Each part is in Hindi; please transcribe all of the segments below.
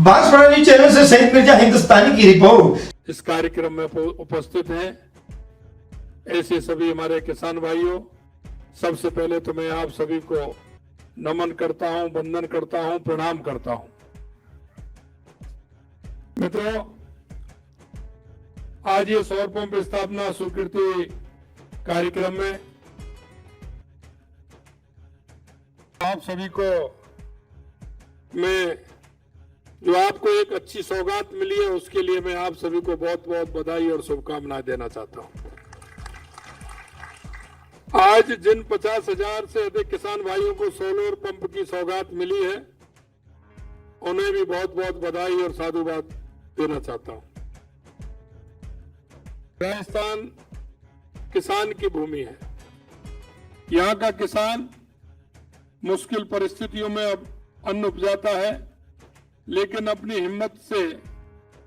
बांसवाड़ा चैनल से सईद मिर्जा हिंदुस्तानी की रिपोर्ट। इस कार्यक्रम में उपस्थित हैं ऐसे सभी हमारे किसान भाइयों, सबसे पहले तो मैं आप सभी को नमन करता हूं, वंदन करता हूं, प्रणाम करता हूं। मित्रों, आज ये सौर पंप स्थापना स्वीकृति कार्यक्रम में आप सभी को मैं जो आपको एक अच्छी सौगात मिली है उसके लिए मैं आप सभी को बहुत बहुत बधाई और शुभकामनाएं देना चाहता हूं। आज जिन 50,000 से अधिक किसान भाइयों को सोलर पंप की सौगात मिली है, उन्हें भी बहुत बहुत बधाई और साधुवाद देना चाहता हूं। राजस्थान किसान की भूमि है। यहाँ का किसान मुश्किल परिस्थितियों में अब अन्न उपजाता है, लेकिन अपनी हिम्मत से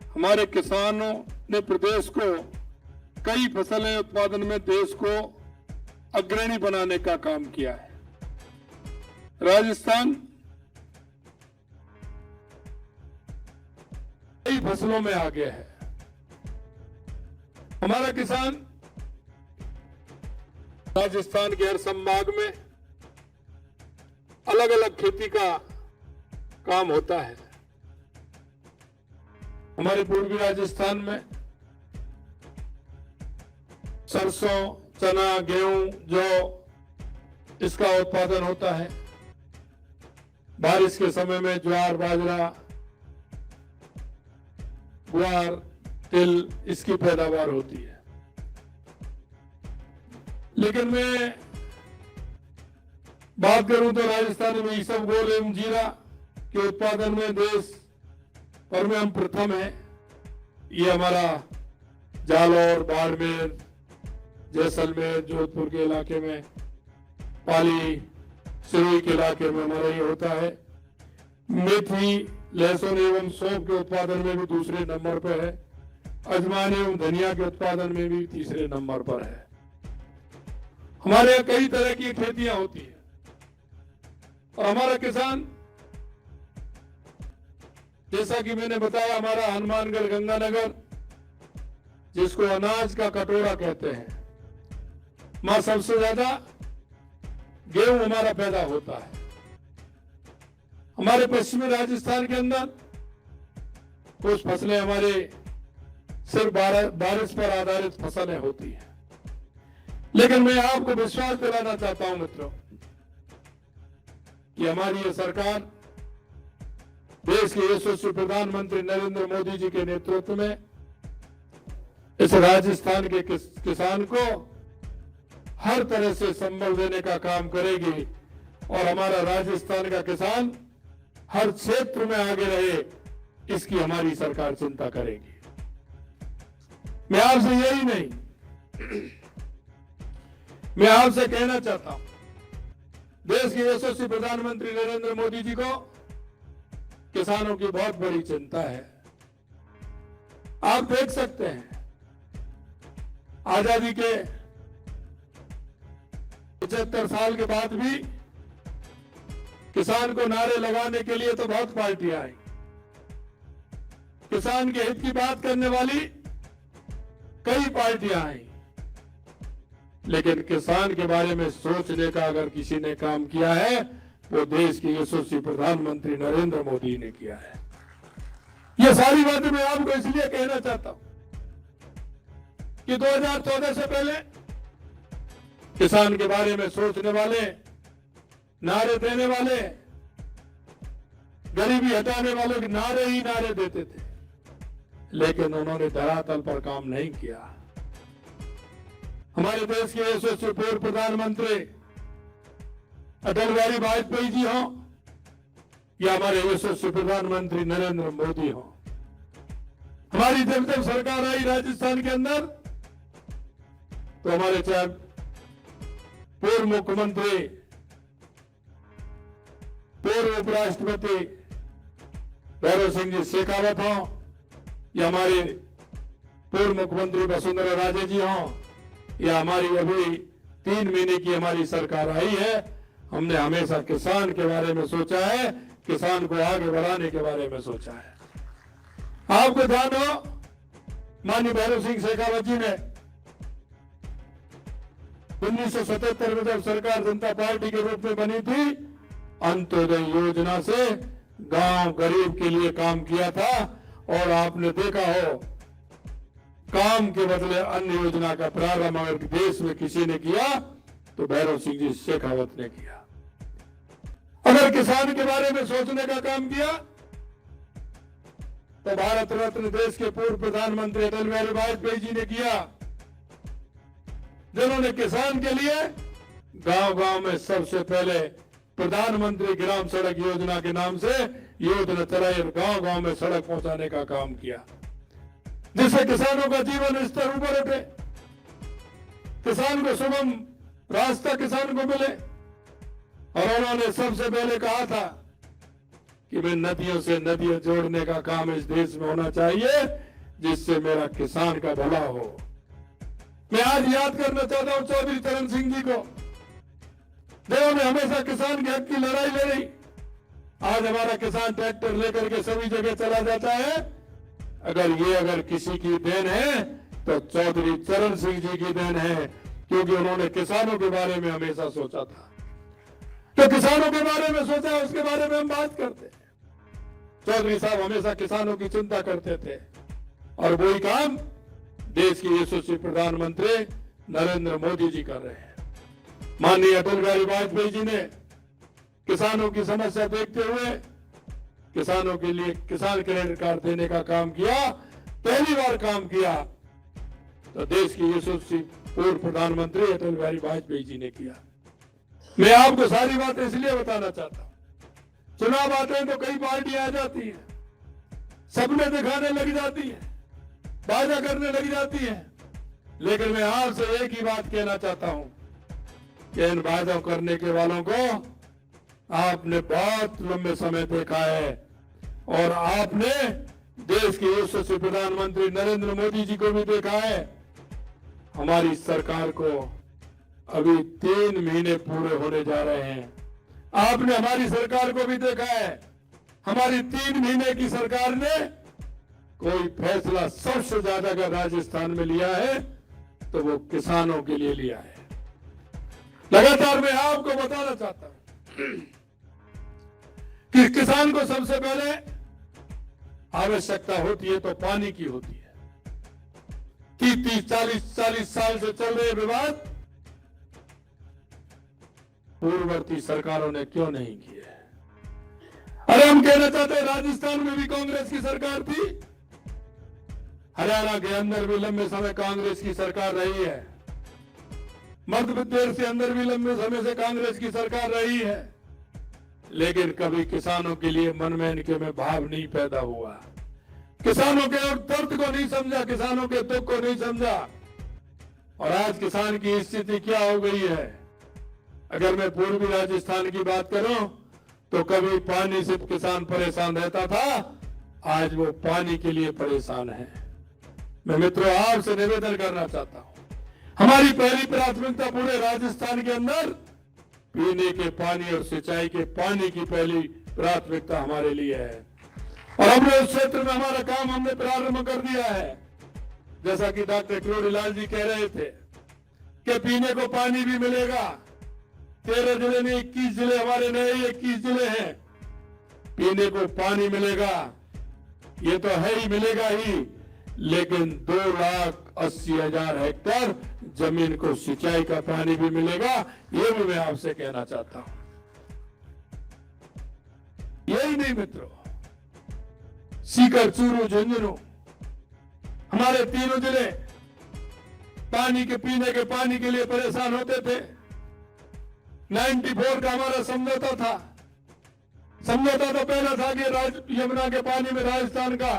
हमारे किसानों ने प्रदेश को कई फसलें उत्पादन में देश को अग्रणी बनाने का काम किया है। राजस्थान कई फसलों में आगे है। हमारा किसान राजस्थान के हर संभाग में अलग अलग खेती का काम होता है। हमारे पूर्वी राजस्थान में सरसों, चना, गेहूं, जौ इसका उत्पादन होता है। बारिश के समय में ज्वार, बाजरा, ग्वार, तिल इसकी पैदावार होती है। लेकिन मैं बात करूं तो राजस्थान में इसबगोल एवं जीरा के उत्पादन में देश भर में हम प्रथम है। ये हमारा जालौर, बाड़मेर, जैसलमेर, जोधपुर के इलाके में, पाली, सिरोही के इलाके में हमारा ये होता है। मेथी, लहसुन एवं सौंफ के उत्पादन में भी दूसरे नंबर पर है। अजवाइन एवं धनिया के उत्पादन में भी तीसरे नंबर पर है। हमारे यहाँ कई तरह की खेतियां होती है और हमारा किसान, जैसा कि मैंने बताया, हमारा हनुमानगढ़ गंगानगर, जिसको अनाज का कटोरा कहते हैं, वहां सबसे ज्यादा गेहूं हमारा पैदा होता है। हमारे पश्चिमी राजस्थान के अंदर कुछ फसलें हमारे सिर्फ बारिश पर आधारित फसलें होती हैं। लेकिन मैं आपको विश्वास दिलाना चाहता हूं मित्रों कि हमारी ये सरकार देश के यशस्वी प्रधानमंत्री नरेंद्र मोदी जी के नेतृत्व में इस राजस्थान के किसान को हर तरह से संबल देने का काम करेगी और हमारा राजस्थान का किसान हर क्षेत्र में आगे रहे, इसकी हमारी सरकार चिंता करेगी। मैं आपसे यही नहीं, मैं आपसे कहना चाहता हूं, देश के यशस्वी प्रधानमंत्री नरेंद्र मोदी जी को किसानों की बहुत बड़ी चिंता है। आप देख सकते हैं, आजादी के 75 साल के बाद भी किसान को नारे लगाने के लिए तो बहुत पार्टियां आई। किसान के हित की बात करने वाली कई पार्टियां आई, लेकिन किसान के बारे में सोचने का अगर किसी ने काम किया है, वो देश के यशस्वी प्रधानमंत्री नरेंद्र मोदी ने किया है। ये सारी बातें मैं आपको इसलिए कहना चाहता हूं कि 2014 से पहले किसान के बारे में सोचने वाले, नारे देने वाले, गरीबी हटाने वालों के नारे ही नारे देते थे, लेकिन उन्होंने धरातल पर काम नहीं किया। हमारे देश के यशस्वी पूर्व प्रधानमंत्री अटल बिहारी वाजपेयी जी हों या हमारे यशस्वी प्रधानमंत्री नरेंद्र मोदी हों, हमारी जब जब सरकार आई राजस्थान के अंदर, तो हमारे चाहे पूर्व मुख्यमंत्री, पूर्व उपराष्ट्रपति भैरव सिंह जी शेखावत हों या हमारे पूर्व मुख्यमंत्री वसुंधरा राजे जी हों या हमारी अभी 3 महीने की हमारी सरकार आई है, हमने हमेशा किसान के बारे में सोचा है, किसान को आगे बढ़ाने के बारे में सोचा है। आपको ध्यान हो, माननीय भैरव सिंह शेखावत जी ने 1977 में जब सरकार जनता पार्टी के रूप में बनी थी, अंत्योदय योजना से गांव गरीब के लिए काम किया था। और आपने देखा हो, काम के बदले अन्य योजना का प्रारंभ अगर देश में किसी ने किया तो भैरव सिंह जी शेखावत ने किया। अगर किसान के बारे में सोचने का काम किया तो भारत रत्न देश के पूर्व प्रधानमंत्री अटल बिहारी वाजपेयी जी ने किया, जिन्होंने किसान के लिए गांव गांव में सबसे पहले प्रधानमंत्री ग्राम सड़क योजना के नाम से योजना चलाई और गांव गांव में सड़क पहुंचाने का काम किया, जिससे किसानों का जीवन स्तर ऊपर उठे, किसान को सुगम रास्ता किसान को मिले। और उन्होंने सबसे पहले कहा था कि मैं नदियों से नदियां जोड़ने का काम इस देश में होना चाहिए, जिससे मेरा किसान का भला हो। मैं आज याद करना चाहता हूं चौधरी चरण सिंह जी को, जिन्होंने हमेशा किसान के हक की लड़ाई लड़ी। आज हमारा किसान ट्रैक्टर लेकर के सभी जगह चला जाता है। अगर किसी की देन है तो चौधरी चरण सिंह जी की देन है, क्योंकि उन्होंने किसानों के बारे में हमेशा सोचा था। तो किसानों के बारे में सोचा, उसके बारे में हम बात करते हैं। चौधरी साहब हमेशा किसानों की चिंता करते थे और वही काम देश के यशस्वी प्रधानमंत्री नरेंद्र मोदी जी कर रहे हैं। माननीय अटल बिहारी वाजपेयी जी ने किसानों की समस्या देखते हुए किसानों के लिए किसान क्रेडिट कार्ड देने का काम किया। पहली बार काम किया तो देश के यशस्वी पूर्व प्रधानमंत्री अटल बिहारी वाजपेयी जी ने किया। मैं आपको सारी बातें इसलिए बताना चाहता हूं, चुनाव आते हैं तो कई पार्टियां आ जाती हैं, सपने दिखाने लग जाती हैं, वादा करने लग जाती हैं, लेकिन मैं आपसे एक ही बात कहना चाहता हूं कि इन वादों करने के वालों को आपने बहुत लंबे समय देखा है और आपने देश के यशस्वी प्रधानमंत्री नरेंद्र मोदी जी को भी देखा है। हमारी सरकार को अभी 3 महीने पूरे होने जा रहे हैं। आपने हमारी सरकार को भी देखा है। हमारी 3 महीने की सरकार ने कोई फैसला सबसे ज्यादा अगर राजस्थान में लिया है तो वो किसानों के लिए लिया है। लगातार मैं आपको बताना चाहता हूं कि किसान को सबसे पहले आवश्यकता होती है तो पानी की होती है। 30 40 साल से चल रहे विवाद पूर्ववर्ती सरकारों ने क्यों नहीं किए? अरे हम कहना चाहते हैं, राजस्थान में भी कांग्रेस की सरकार थी, हरियाणा के अंदर भी लंबे समय कांग्रेस की सरकार रही है, मध्य प्रदेश के अंदर भी लंबे समय से कांग्रेस की सरकार रही है, लेकिन कभी किसानों के लिए मन में इनके में भाव नहीं पैदा हुआ। किसानों के दर्द को नहीं समझा, किसानों के दुख को नहीं समझा। और आज किसान की स्थिति क्या हो गई है? अगर मैं पूर्वी राजस्थान की बात करूं तो कभी पानी से किसान परेशान रहता था, आज वो पानी के लिए परेशान है। मैं मित्रों आपसे निवेदन करना चाहता हूं, हमारी पहली प्राथमिकता पूरे राजस्थान के अंदर पीने के पानी और सिंचाई के पानी की पहली प्राथमिकता हमारे लिए है। और हमने उस क्षेत्र में हमारा काम हमने प्रारंभ कर दिया है। जैसा कि डॉक्टर किरोड़ीलाल जी कह रहे थे कि पीने को पानी भी मिलेगा। 13 जिले में 21 जिले हमारे नए 21 जिले हैं, पीने को पानी मिलेगा। ये तो है ही, मिलेगा ही, लेकिन 2,80,000 हेक्टेयर जमीन को सिंचाई का पानी भी मिलेगा। ये भी मैं आपसे कहना चाहता हूं। यही नहीं मित्रों, सीकर, चूरू, झुंझुनू हमारे तीनों जिले पानी के पीने के पानी के लिए परेशान होते थे। 94 का हमारा समझौता था। समझौता तो पहला था कि यमुना के पानी में राजस्थान का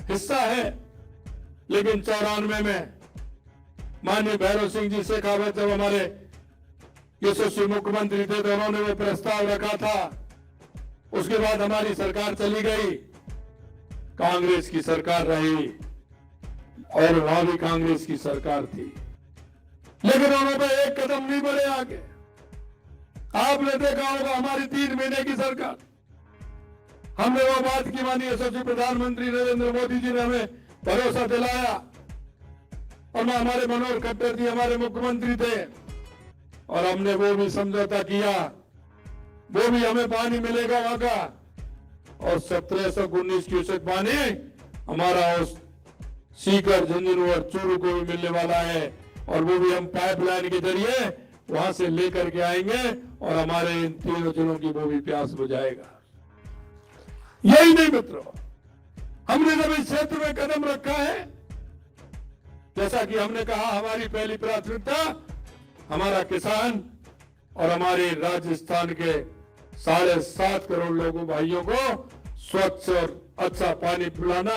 हिस्सा है, लेकिन 94 में माननीय भैरव सिंह जी शेखावत जब हमारे यशस्वी मुख्यमंत्री थे तो उन्होंने वो प्रस्ताव रखा था। उसके बाद हमारी सरकार चली गई, कांग्रेस की सरकार रही और वहां भी कांग्रेस की सरकार थी, लेकिन उन्होंने एक कदम नहीं बढ़े आगे। आपने देखा होगा हमारी 3 महीने की सरकार, हमने वो बात की, माननीय यशस्वी प्रधानमंत्री नरेंद्र मोदी जी ने हमें भरोसा दिलाया, और हमारे मनोहर खट्टर जी हमारे मुख्यमंत्री थे, और हमने वो भी समझौता किया, वो भी हमें पानी मिलेगा वहां का, और 1719 क्यूसेक पानी हमारा उस सीकर, झुंझुनू और चूरू को भी मिलने वाला है, और वो भी हम पाइपलाइन के जरिए वहां से लेकर के आएंगे, और हमारे इन तीनों जिलों की वो भी प्यास बुझाएगा। यही नहीं मित्रों, हमने जब इस क्षेत्र में कदम रखा है, जैसा कि हमने कहा, हमारी पहली प्राथमिकता हमारा किसान और हमारे राजस्थान के 7.5 करोड़ लोगों भाइयों को स्वच्छ और अच्छा पानी पिलाना,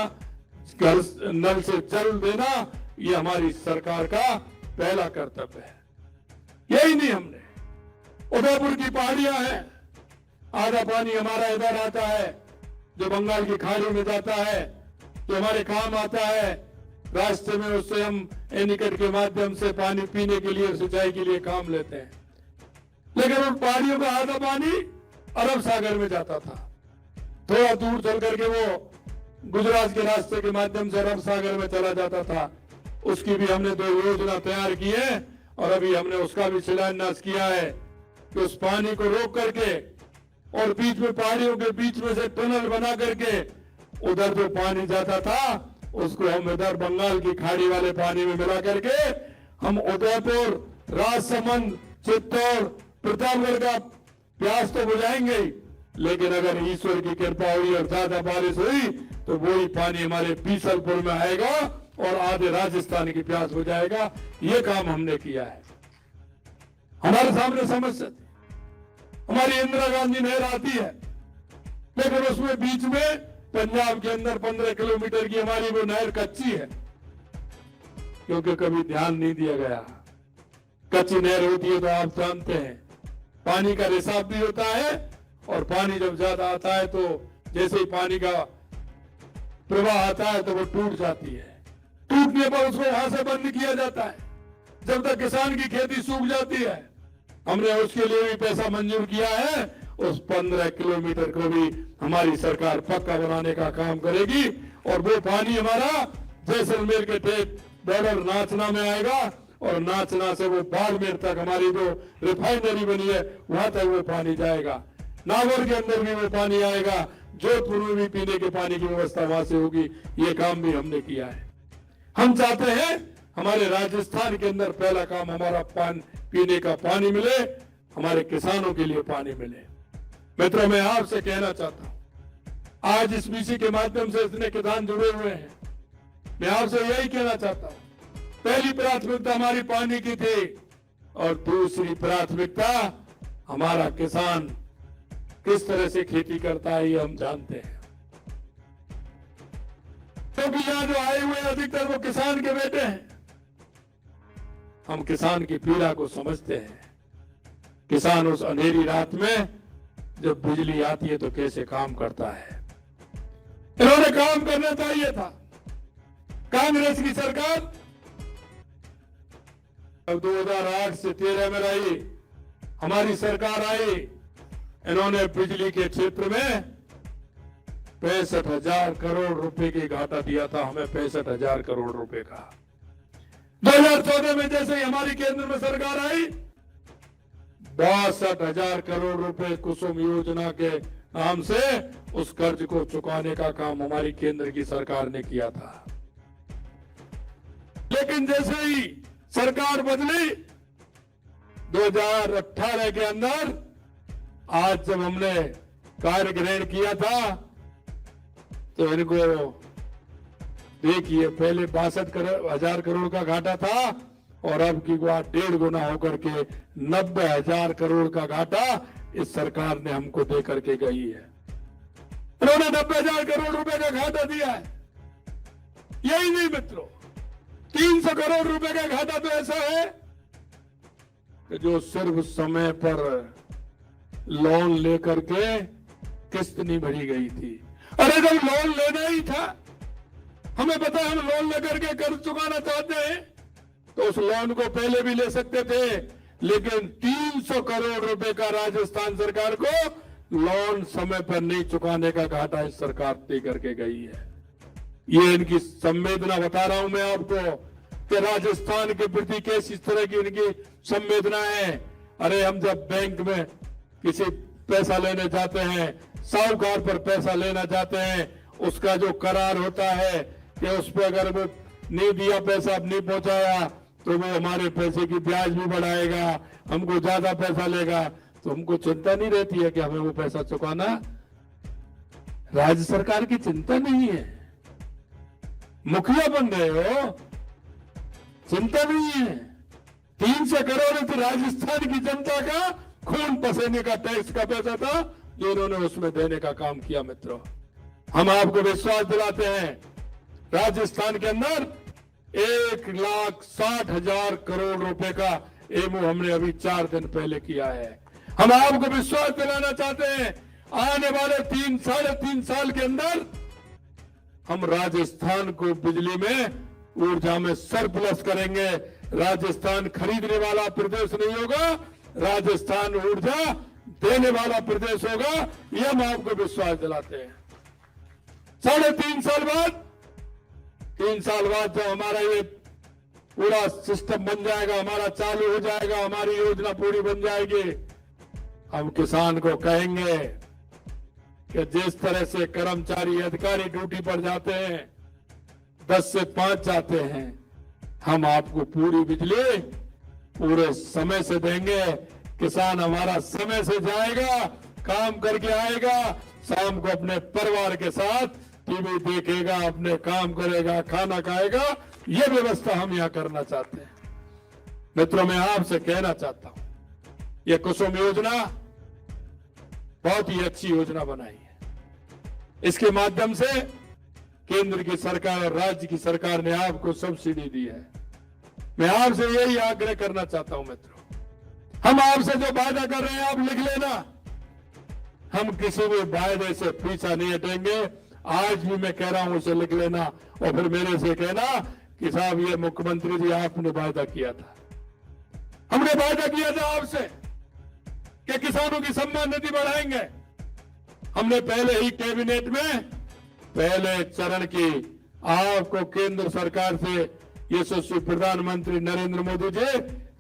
घर नल से जल देना, ये हमारी सरकार का पहला कर्तव्य है। यही नहीं, हमने उदयपुर की पहाड़ियां हैं, आधा पानी हमारा इधर आता है जो बंगाल की खाड़ी में जाता है, जो हमारे काम आता है, रास्ते में उससे हम एनीकट के माध्यम से पानी पीने के लिए, सिंचाई के लिए काम लेते हैं। लेकिन उन पहाड़ियों का आधा पानी अरब सागर में जाता था, थोड़ा दूर चल करके वो गुजरात के रास्ते के माध्यम से अरब सागर में चला जाता था। उसकी भी हमने 2 योजना तैयार की है, और अभी हमने उसका भी शिलान्यास किया है कि उस पानी को रोक करके और बीच में पहाड़ियों के बीच में से टनल बना करके उधर जो पानी जाता था उसको हम इधर बंगाल की खाड़ी वाले पानी में मिला करके हम उदयपुर, राजसमंद, चित्तौड़, प्रतापगढ़ का प्यास तो बुझाएंगे ही, लेकिन अगर ईश्वर की कृपा हुई और ज्यादा बारिश हुई तो वही पानी हमारे बीसलपुर में आएगा और आधे राजस्थान की प्यास बुझाएगा। ये काम हमने किया है। हमारे सामने समस्या थी, हमारी इंदिरा गांधी नहर आती है, लेकिन उसमें बीच में पंजाब के अंदर 15 किलोमीटर की हमारी वो नहर कच्ची है, क्योंकि कभी ध्यान नहीं दिया गया। कच्ची नहर होती है तो आप जानते हैं पानी का रिसाव भी होता है, और पानी जब ज्यादा आता है तो जैसे ही पानी का प्रवाह आता है तो वो टूट जाती है। टूटने पर उसको वहां से बंद किया जाता है जब तक किसान की खेती सूख जाती है। हमने उसके लिए भी पैसा मंजूर किया है, उस 15 किलोमीटर को भी हमारी सरकार पक्का बनाने का काम करेगी, और वो पानी हमारा जैसलमेर के बॉर्डर नाचना में आएगा, और नाचना से वो बाड़मेर तक हमारी जो रिफाइनरी बनी है वहां तक वो पानी जाएगा। नागौर के अंदर भी वो पानी आएगा, जोधपुर में भी पीने के पानी की व्यवस्था वहां से होगी। ये काम भी हमने किया है। हम चाहते हैं हमारे राजस्थान के अंदर पहला काम हमारा पीने का पानी मिले, हमारे किसानों के लिए पानी मिले। मित्रों, मैं आपसे कहना चाहता हूं, आज इस बीसी के माध्यम से इतने किसान जुड़े हुए हैं, मैं आपसे यही कहना चाहता हूं, पहली प्राथमिकता हमारी पानी की थी, और दूसरी प्राथमिकता हमारा किसान किस तरह से खेती करता है ये हम जानते हैं। क्योंकि यहाँ जो आए हुए अधिकतर वो किसान के बेटे हैं। हम किसान की पीड़ा को समझते हैं। किसान उस अंधेरी रात में जब बिजली आती है तो कैसे काम करता है। इन्होंने काम करना चाहिए था। कांग्रेस की सरकार अब 2008 से 13 में रही, हमारी सरकार आई, इन्होंने बिजली के क्षेत्र में 65,000 करोड़ रुपए की घाटा दिया था हमें, 65,000 करोड़ रुपए का। 2014 में जैसे ही हमारी केंद्र में सरकार आई, 62,000 करोड़ रुपए कुसुम योजना के नाम से उस कर्ज को चुकाने का काम हमारी केंद्र की सरकार ने किया था। लेकिन जैसे ही सरकार बदली 2018 के अंदर, आज जब हमने कार्य ग्रहण किया था तो इनको देखिए, पहले 62,000 करोड़ का घाटा था और अब की बात 1.5 गुना होकर के 90,000 करोड़ का घाटा इस सरकार ने हमको दे करके गई है। इन्होंने 90,000 करोड़ रुपए का घाटा दिया है। यही नहीं मित्रों, 300 करोड़ रुपए का घाटा तो ऐसा है कि जो सिर्फ समय पर लोन लेकर के किस्त नहीं भरी गई थी। अरे जब लोन लेना ही था, हमें पता है हम लोन लेकर के कर्ज चुकाना चाहते हैं, तो उस लोन को पहले भी ले सकते थे, लेकिन 300 करोड़ रुपए का राजस्थान सरकार को लोन समय पर नहीं चुकाने का घाटा इस सरकार तय करके गई है। ये इनकी संवेदना बता रहा हूं मैं आपको कि राजस्थान के प्रति कैसी तरह की इनकी संवेदना है। अरे हम जब बैंक में किसी पैसा लेने जाते हैं, साहूकार पर पैसा लेना चाहते हैं, उसका जो करार होता है कि उस पर अगर वो नहीं दिया पैसा, नहीं पहुंचाया, तो वो हमारे पैसे की ब्याज भी बढ़ाएगा, हमको ज्यादा पैसा लेगा। तो हमको चिंता नहीं रहती है कि हमें वो पैसा चुकाना। राज्य सरकार की चिंता नहीं है। मुखिया बन गए हो, चिंता नहीं है। 300 करोड़ तो राजस्थान की जनता का खून पसीने का टैक्स का पैसा था जो इन्होंने उसमें देने का काम किया। मित्रों, हम आपको विश्वास दिलाते हैं, राजस्थान के अंदर 1,60,000 करोड़ रुपए का एमओ हमने अभी 4 दिन पहले किया है। हम आपको विश्वास दिलाना चाहते हैं, आने वाले 3-3.5 साल के अंदर हम राजस्थान को बिजली में, ऊर्जा में सरप्लस करेंगे। राजस्थान खरीदने वाला प्रदेश नहीं होगा, राजस्थान ऊर्जा देने वाला प्रदेश होगा। यह हम आपको विश्वास दिलाते हैं। 3.5 साल बाद, 3 साल बाद जब हमारा ये पूरा सिस्टम बन जाएगा, हमारा चालू हो जाएगा, हमारी योजना पूरी बन जाएगी, हम किसान को कहेंगे कि जिस तरह से कर्मचारी अधिकारी ड्यूटी पर जाते हैं, 10 से 5 जाते हैं, हम आपको पूरी बिजली पूरे समय से देंगे। किसान हमारा समय से जाएगा, काम करके आएगा, शाम को अपने परिवार के साथ टीवी देखेगा, अपने काम करेगा, खाना खाएगा। ये व्यवस्था हम यहां करना चाहते हैं। मित्रों, मैं आपसे कहना चाहता हूं, ये कुसुम योजना बहुत ही अच्छी योजना बनाई है। इसके माध्यम से केंद्र की सरकार और राज्य की सरकार ने आपको सब्सिडी दी है। मैं आपसे यही आग्रह करना चाहता हूं मित्रों, हम आपसे जो वादा कर रहे हैं आप लिख लेना। हम किसी भी वायदे से पीछा नहीं हटेंगे। आज भी मैं कह रहा हूं, उसे लिख लेना और फिर मेरे से कहना कि साहब ये मुख्यमंत्री जी आपने वादा किया था। हमने वादा किया था आपसे कि किसानों की सम्मान निधि बढ़ाएंगे। हमने पहले ही कैबिनेट में पहले चरण की आपको केंद्र सरकार से यशस्वी प्रधानमंत्री नरेंद्र मोदी जी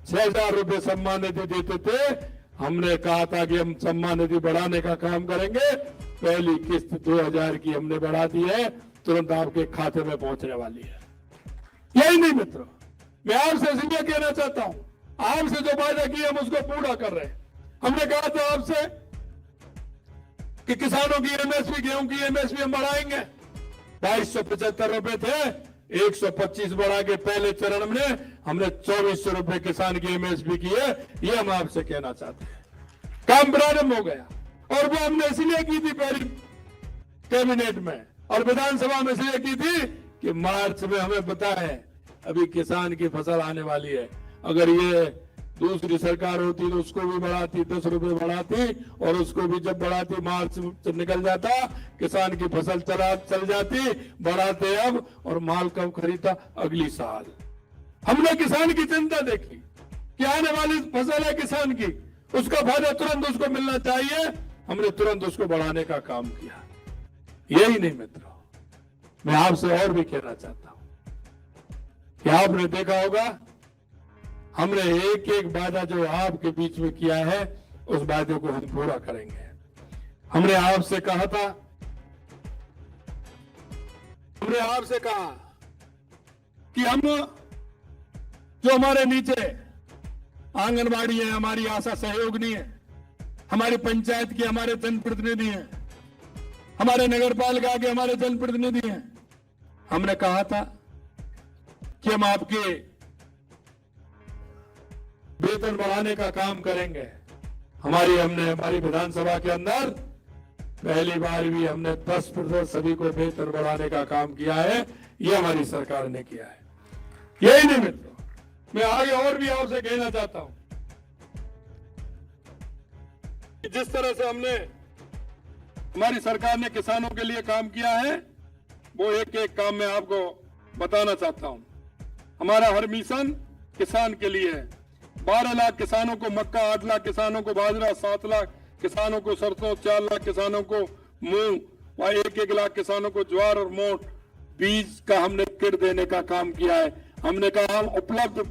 6,000 रुपए सम्मान निधि देते थे। हमने कहा था कि हम सम्मान निधि बढ़ाने का काम करेंगे। पहली किस्त 2,000 की हमने बढ़ा दी है, तुरंत आपके खाते में पहुंचने वाली है। यही नहीं मित्रों, मैं आपसे इसलिए कहना चाहता हूं, आपसे जो वादा किया हम उसको पूरा कर रहे हैं। हमने कहा था आपसे कि किसानों की एमएसपी, गेहूं की एमएसपी हम बढ़ाएंगे। 2275 रुपए थे, 125 बढ़ा के पहले चरण में हमने 2400 रुपए किसान की एमएसपी की है। ये हम आपसे कहना चाहते हैं। काम प्रारंभ हो गया और वो हमने इसलिए की थी पहली कैबिनेट में और विधानसभा में इसलिए की थी कि मार्च में हमें पता है अभी किसान की फसल आने वाली है। अगर ये दूसरी सरकार होती तो उसको भी बढ़ाती, 10 रुपए बढ़ाती, और उसको भी जब बढ़ाती मार्च निकल जाता, किसान की फसल चल जाती, बढ़ाते अब, और माल कब खरीदता अगली साल। हमने किसान की चिंता देखी कि आने वाली फसल है किसान की, उसका फायदा तुरंत उसको मिलना चाहिए। हमने तुरंत उसको बढ़ाने का काम किया। यही नहीं मित्रों, मैं आपसे और भी कहना चाहता हूं कि आपने देखा होगा हमने एक एक वादा जो आपके बीच में किया है उस वादे को हम पूरा करेंगे। हमने आपसे कहा था, हमने आपसे कहा कि हम जो हमारे नीचे आंगनबाड़ी है, हमारी आशा सहयोगिनी है, हमारी पंचायत के हमारे जनप्रतिनिधि हैं, हमारे नगर पालिका के हमारे जनप्रतिनिधि हैं, हमने कहा था कि हम आपके वेतन बढ़ाने का काम करेंगे। हमारी विधानसभा के अंदर पहली बार भी हमने 10% सभी को वेतन बढ़ाने का काम किया है। ये हमारी सरकार ने किया है। यही नहीं मित्रों, मैं आगे और भी आपसे कहना चाहता हूं कि जिस तरह से हमारी सरकार ने किसानों के लिए काम किया है, वो एक एक काम मैं आपको बताना चाहता हूं। हमारा हर मिशन किसान के लिए है। 12 लाख किसानों को मक्का, 8 लाख किसानों को बाजरा, 7 लाख किसानों को सरसों, 4 लाख किसानों को मूंग, वहां 1-1 लाख किसानों को ज्वार और मोट बीज का हमने किट देने का काम किया है। हमने कहा हम उपलब्ध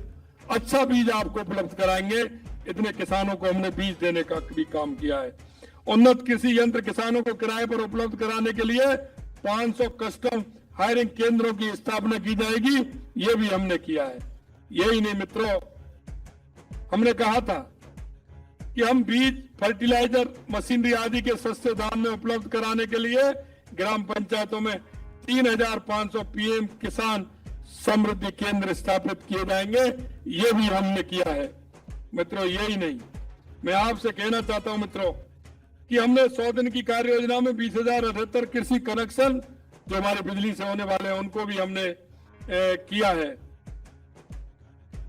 अच्छा बीज आपको उपलब्ध कराएंगे, इतने किसानों को हमने बीज देने का भी काम किया है। उन्नत कृषि यंत्र किसानों को किराए पर उपलब्ध कराने के लिए 500 कस्टम हायरिंग केंद्रों की स्थापना की जाएगी, ये भी हमने किया है। यही नहीं मित्रों, हमने कहा था कि हम बीज, फर्टिलाइजर, मशीनरी आदि के सस्ते दाम में उपलब्ध कराने के लिए ग्राम पंचायतों में 3500 पीएम किसान समृद्धि केंद्र स्थापित किए जाएंगे, ये भी हमने किया है। मित्रों यही नहीं, मैं आपसे कहना चाहता हूं मित्रों कि हमने 100 दिन की कार्य योजना में 20,078 कृषि कनेक्शन जो हमारे बिजली से होने वाले हैं उनको भी हमने किया है।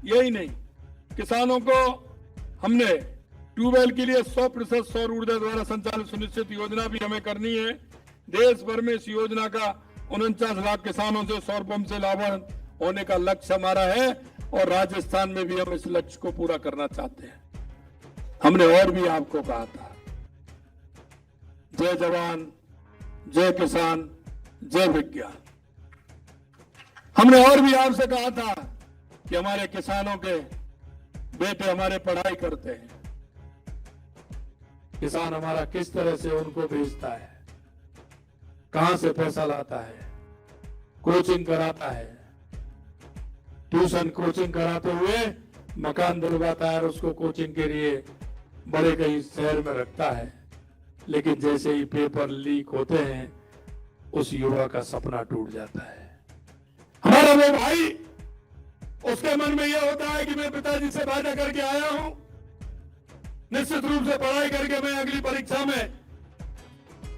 यही नहीं, किसानों को हमने ट्यूबवेल के लिए 100% सौर ऊर्जा द्वारा संचालित सुनिश्चित योजना भी हमें करनी है। देश भर में इस योजना का 49 लाख किसानों से सौर पंप से लाभान्वित होने का लक्ष्य हमारा है और राजस्थान में भी हम इस लक्ष्य को पूरा करना चाहते हैं। हमने और भी आपको कहा था, जय जवान, जय किसान, जय विज्ञान। हमने और भी आपसे कहा था कि हमारे किसानों के बेटे हमारे पढ़ाई करते हैं, किसान हमारा किस तरह से उनको भेजता है, कहां से पैसा लाता है, कोचिंग कराता है, ट्यूशन कोचिंग कराते हुए मकान दिलवाता है और उसको कोचिंग के लिए बड़े कहीं शहर में रखता है। लेकिन जैसे ही पेपर लीक होते हैं उस युवा का सपना टूट जाता है। हमारा वो भाई, उसके मन में यह होता है कि मैं पिताजी से वादा करके आया हूं, निश्चित रूप से पढ़ाई करके मैं अगली परीक्षा में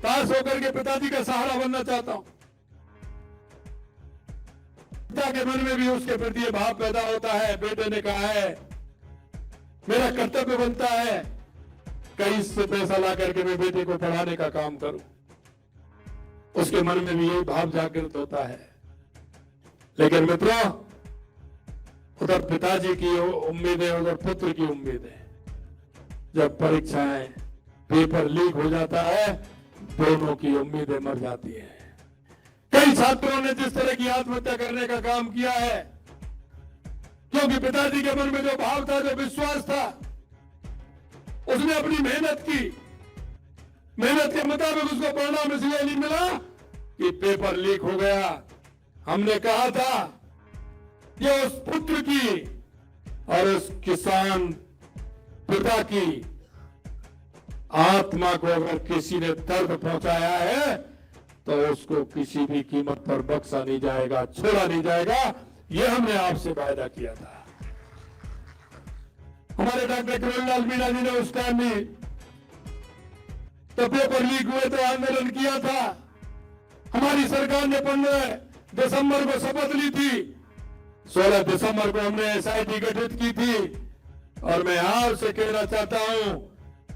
पास होकर के पिताजी का सहारा बनना चाहता हूं। पिता के मन में भी उसके प्रति यह भाव पैदा होता है, बेटे ने कहा है मेरा कर्तव्य बनता है कहीं से पैसा ला करके मैं बेटे को पढ़ाने का काम करूं। उसके मन में भी यही भाव जागृत होता है। लेकिन मित्रों, उधर पिताजी की उम्मीदें, उधर पुत्र की उम्मीदें, जब परीक्षाएं, पेपर लीक हो जाता है, दोनों की उम्मीदें मर जाती हैं। कई छात्रों ने जिस तरह की आत्महत्या करने का काम किया है, क्योंकि पिताजी के मन में जो भाव था, जो विश्वास था, उसने अपनी मेहनत की, मेहनत के मुताबिक उसको परिणाम इसलिए नहीं मिला कि पेपर लीक हो गया। हमने कहा था कि उस पुत्र की और उस किसान पिता की आत्मा को अगर किसी ने दर्द पहुंचाया है तो उसको किसी भी कीमत पर बख्शा नहीं जाएगा, छोड़ा नहीं जाएगा। यह हमने आपसे वायदा किया था। हमारे डॉक्टर किरणलाल मीणा जी ने उस टाइम भी तो पेपर लीक हुए तो आंदोलन किया था। हमारी सरकार ने 15 दिसंबर को शपथ ली थी, 16 दिसंबर को हमने एसआईटी गठित की थी। और मैं आपसे कहना चाहता हूं,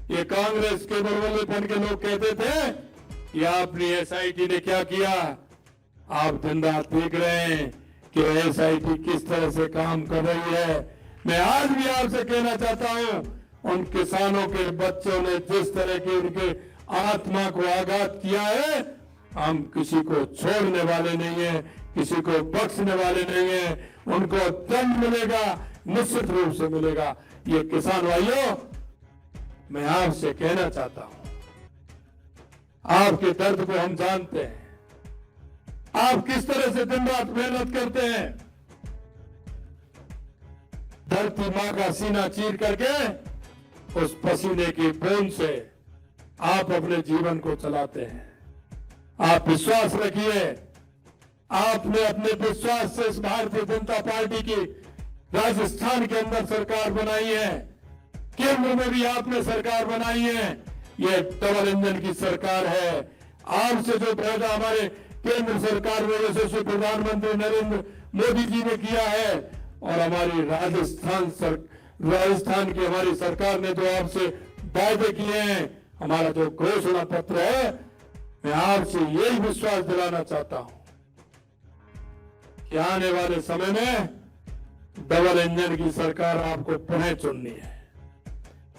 ये कांग्रेस के बड़बड़ेपन के लोग कहते थे कि आपने एसआईटी ने क्या किया। आप दिन रात देख रहे हैं कि एसआईटी किस तरह से काम कर रही है। मैं आज भी आपसे कहना चाहता हूं, उन किसानों के बच्चों ने जिस तरह के उनके आत्मा को आघात किया है, हम किसी को छोड़ने वाले नहीं है, किसी को बख्शने वाले नहीं है। उनको दंड मिलेगा, निश्चित रूप से मिलेगा। ये किसान भाइयों, मैं आपसे कहना चाहता हूं, आपके दर्द को हम जानते हैं। आप किस तरह से दिन रात मेहनत करते हैं, धरती मां का सीना चीर करके उस पसीने की बूंद से आप अपने जीवन को चलाते हैं। आप विश्वास रखिए, आपने अपने विश्वास से इस भारतीय जनता पार्टी की राजस्थान के अंदर सरकार बनाई है, केंद्र में भी आपने सरकार बनाई है। यह डबल इंजन की सरकार है। आपसे जो फायदा हमारे केंद्र सरकार में यशस्वी प्रधानमंत्री नरेंद्र मोदी जी ने किया है, और हमारी राजस्थान की हमारी सरकार ने जो आपसे वायदे किए हैं, हमारा जो घोषणा पत्र है, मैं आपसे यही विश्वास दिलाना चाहता हूं कि आने वाले समय में डबल इंजन की सरकार आपको पुनः चुननी है।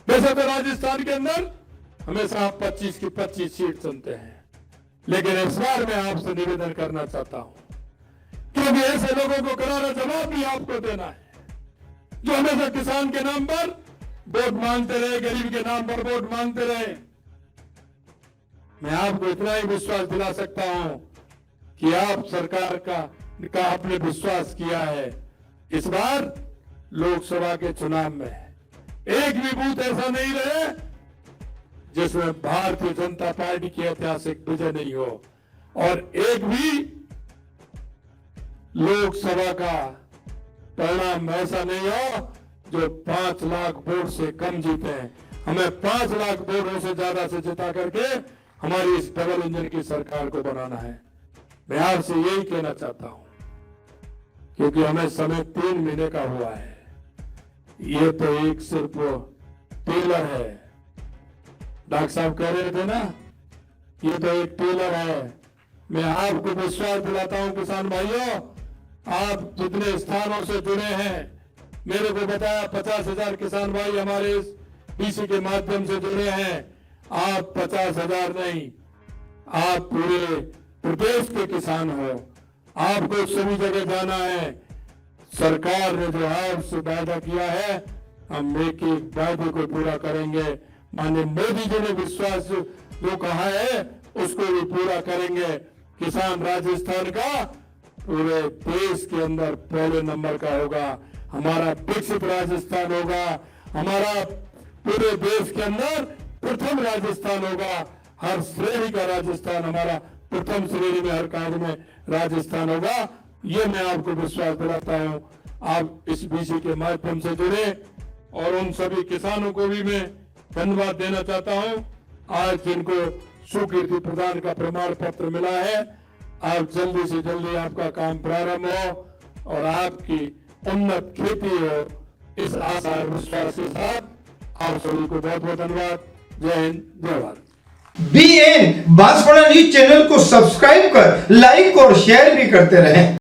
वैसे तो राजस्थान के अंदर हमेशा आप 25 की 25 सीट चुनते हैं, लेकिन इस बार मैं आपसे निवेदन करना चाहता हूं, क्योंकि ऐसे लोगों को करारा जवाब भी आपको देना है जो हमेशा किसान के नाम पर वोट मांगते रहे, गरीब के नाम पर वोट मांगते रहे। मैं आपको इतना ही विश्वास दिला सकता हूं कि आप सरकार का आपने विश्वास किया है। इस बार लोकसभा के चुनाव में एक भी बूथ ऐसा नहीं रहे जिसमें भारतीय जनता पार्टी की ऐतिहासिक विजय नहीं हो, और एक भी लोकसभा का परिणाम ऐसा नहीं हो जो 5 लाख वोट से कम जीते हैं। हमें 5 लाख वोटों से ज्यादा से जिता करके हमारी इस डबल इंजन की सरकार को बनाना है। मैं आपसे यही कहना चाहता हूं, क्योंकि हमें समय 3 महीने का हुआ है। ये तो एक सिर्फ टेलर है, डॉक्टर साहब कह रहे थे ना, ये तो एक टेलर है। मैं आपको विश्वास दिलाता हूं किसान भाइयों, आप जितने स्थानों से जुड़े हैं, मेरे को बताया 50,000 किसान भाई हमारे इस बीसी के माध्यम से जुड़े हैं। आप 50,000 नहीं, आप पूरे प्रदेश के किसान हो। आपको सभी जगह जाना है। सरकार ने जो आपसे वादा किया है, हम एक एक वादे को पूरा करेंगे। माननीय मोदी जी ने विश्वास जो कहा है उसको भी पूरा करेंगे। किसान राजस्थान का पूरे देश के अंदर पहले नंबर का होगा, हमारा विकसित राजस्थान होगा, हमारा पूरे देश के अंदर प्रथम राजस्थान होगा। हर श्रेणी का राजस्थान हमारा प्रथम श्रेणी में, हर कार्य में राजस्थान होगा। ये मैं आपको विश्वास दिलाता हूं। आप इस बीसी के माध्यम से जुड़े, और उन सभी किसानों को भी मैं धन्यवाद देना चाहता हूं आज जिनको सुकीर्ति प्रदान का प्रमाण पत्र मिला है। आप जल्दी से जल्दी आपका काम प्रारंभ हो और आपकी उन्नत खेती हो, इस आशा और विश्वास के साथ आप सभी को बहुत बहुत धन्यवाद। जय हिंद, जय Bharat. BN Banswara news channel को सब्सक्राइब कर लाइक और शेयर भी करते रहें।